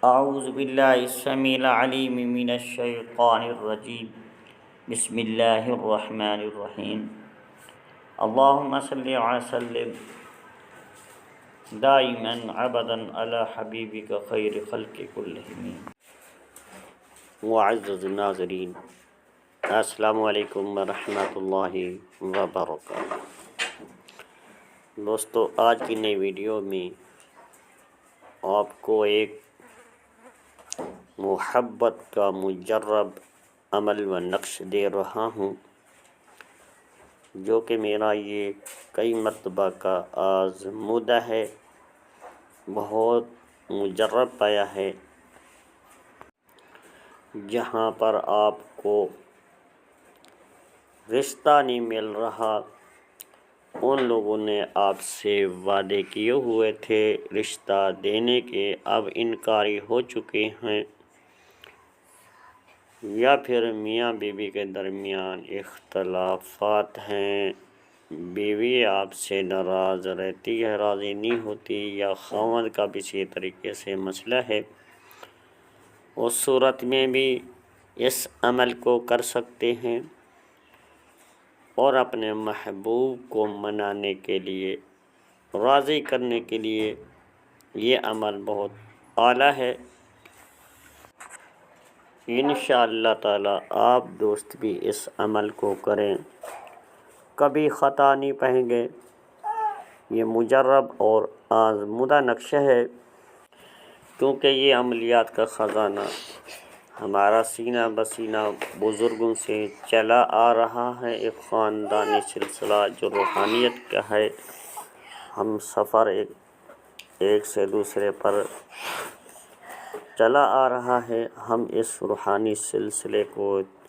اعوذ باللہ السمیع العلیم من الشیطان الرجیم بسم اللہ الرحمن الرحیم اللہم صلی وسلم دائما ابدا علی حبیبک خیر خلق کلہم۔ معزز ناظرین، السلام علیکم ورحمۃ اللہ وبرکاتہ۔ دوستو، آج کی نئی ویڈیو میں آپ کو ایک محبت کا مجرب عمل و نقش دے رہا ہوں، جو کہ میرا یہ کئی مرتبہ کا آزمودہ ہے، بہت مجرب پایا ہے، جہاں پر آپ کو رشتہ نہیں مل رہا۔ ان لوگوں نے آپ سے وعدے کیے ہوئے تھے رشتہ دینے کے، اب انکاری ہو چکے ہیں، یا پھر میاں بیوی کے درمیان اختلافات ہیں، بیوی آپ سے ناراض رہتی ہے، راضی نہیں ہوتی، یا خاوند کا بھی اسی طریقے سے مسئلہ ہے۔ اس صورت میں بھی اس عمل کو کر سکتے ہیں اور اپنے محبوب کو منانے کے لیے، راضی کرنے کے لیے یہ عمل بہت اعلیٰ ہے۔ انشاءاللہ تعالی آپ دوست بھی اس عمل کو کریں، کبھی خطا نہیں پائیں گے۔ یہ مجرب اور آزمودہ نقشہ ہے، کیونکہ یہ عملیات کا خزانہ ہمارا سینہ بسینہ بزرگوں سے چلا آ رہا ہے، ایک خاندانی سلسلہ جو روحانیت کا ہے۔ ہم سفر ایک سے دوسرے پر چلا آ رہا ہے، ہم اس روحانی سلسلے کو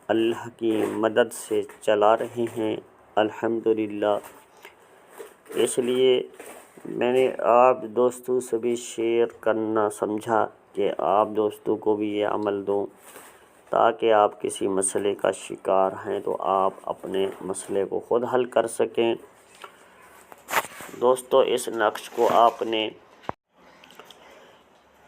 اللہ کی مدد سے چلا رہے ہیں الحمدللہ۔ اس لیے میں نے آپ دوستوں سے بھی شیئر کرنا سمجھا کہ آپ دوستوں کو بھی یہ عمل دوں، تاکہ آپ کسی مسئلے کا شکار ہیں تو آپ اپنے مسئلے کو خود حل کر سکیں۔ دوستو، اس نقش کو آپ نے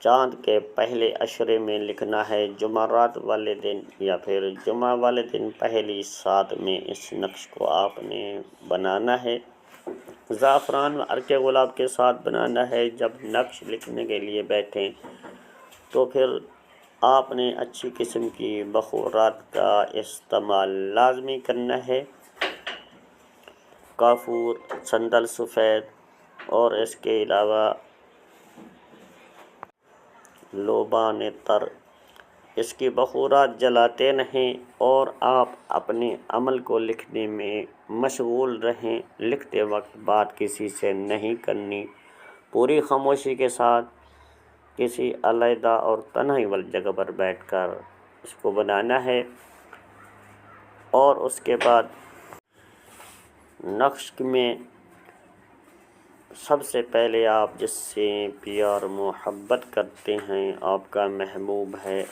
چاند کے پہلے عشرے میں لکھنا ہے، جمعرات والے دن یا پھر جمعہ والے دن پہلی سات میں اس نقش کو آپ نے بنانا ہے۔ زعفران و عرق گلاب کے ساتھ بنانا ہے۔ جب نقش لکھنے کے لیے بیٹھیں تو پھر آپ نے اچھی قسم کی بخورات کا استعمال لازمی کرنا ہے، کافور، سندل سفید، اور اس کے علاوہ لوبان تر۔ اس کی بخورات جلاتے رہیں اور آپ اپنے عمل کو لکھنے میں مشغول رہیں۔ لکھتے وقت بات کسی سے نہیں کرنی، پوری خاموشی کے ساتھ کسی علیحدہ اور تنہائی والی جگہ پر بیٹھ کر اس کو بنانا ہے۔ اور اس کے بعد نقش میں سب سے پہلے آپ جس سے پیار محبت کرتے ہیں، آپ کا محبوب ہے،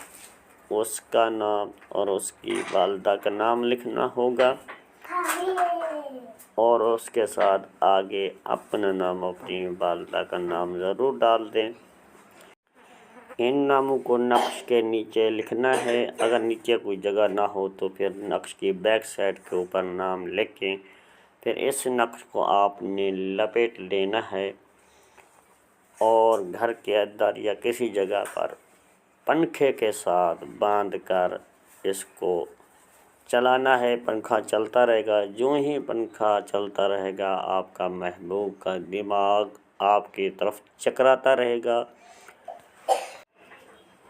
اس کا نام اور اس کی والدہ کا نام لکھنا ہوگا، اور اس کے ساتھ آگے اپنا نام، اپنی والدہ کا نام ضرور ڈال دیں۔ ان ناموں کو نقش کے نیچے لکھنا ہے۔ اگر نیچے کوئی جگہ نہ ہو تو پھر نقش کی بیک سائڈ کے اوپر نام لکھیں۔ پھر اس نقش کو آپ نے لپیٹ لینا ہے اور گھر کے اندر یا کسی جگہ پر پنکھے کے ساتھ باندھ کر اس کو چلانا ہے۔ پنکھا چلتا رہے گا، جو ہی پنکھا چلتا رہے گا آپ کا محبوب کا دماغ آپ کی طرف چکراتا رہے گا،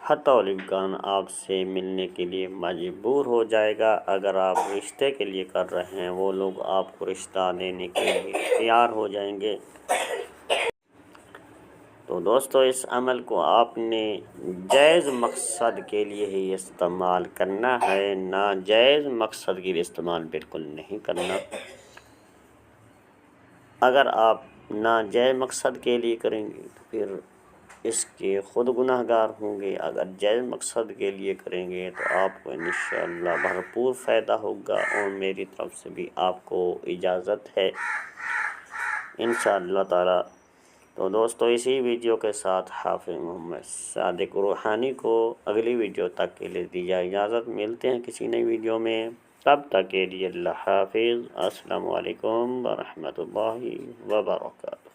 حتی الامکان آپ سے ملنے کے لیے مجبور ہو جائے گا۔ اگر آپ رشتے کے لیے کر رہے ہیں، وہ لوگ آپ کو رشتہ دینے کے لیے تیار ہو جائیں گے۔ تو دوستو، اس عمل کو آپ نے جائز مقصد کے لیے ہی استعمال کرنا ہے، ناجائز مقصد کے لیے استعمال بالکل نہیں کرنا۔ اگر آپ ناجائز مقصد کے لیے کریں گے تو پھر اس کے خود گناہ گار ہوں گے۔ اگر جائز مقصد کے لیے کریں گے تو آپ کو انشاءاللہ بھرپور فائدہ ہوگا، اور میری طرف سے بھی آپ کو اجازت ہے انشاءاللہ تعالی تو دوستو اسی ویڈیو کے ساتھ حافظ محمد صادق روحانی کو اگلی ویڈیو تک کے لیے دی جائے اجازت۔ ملتے ہیں کسی نئی ویڈیو میں، تب تک کے لیے اللہ حافظ۔ السلام علیکم ورحمۃ اللہ وبرکاتہ۔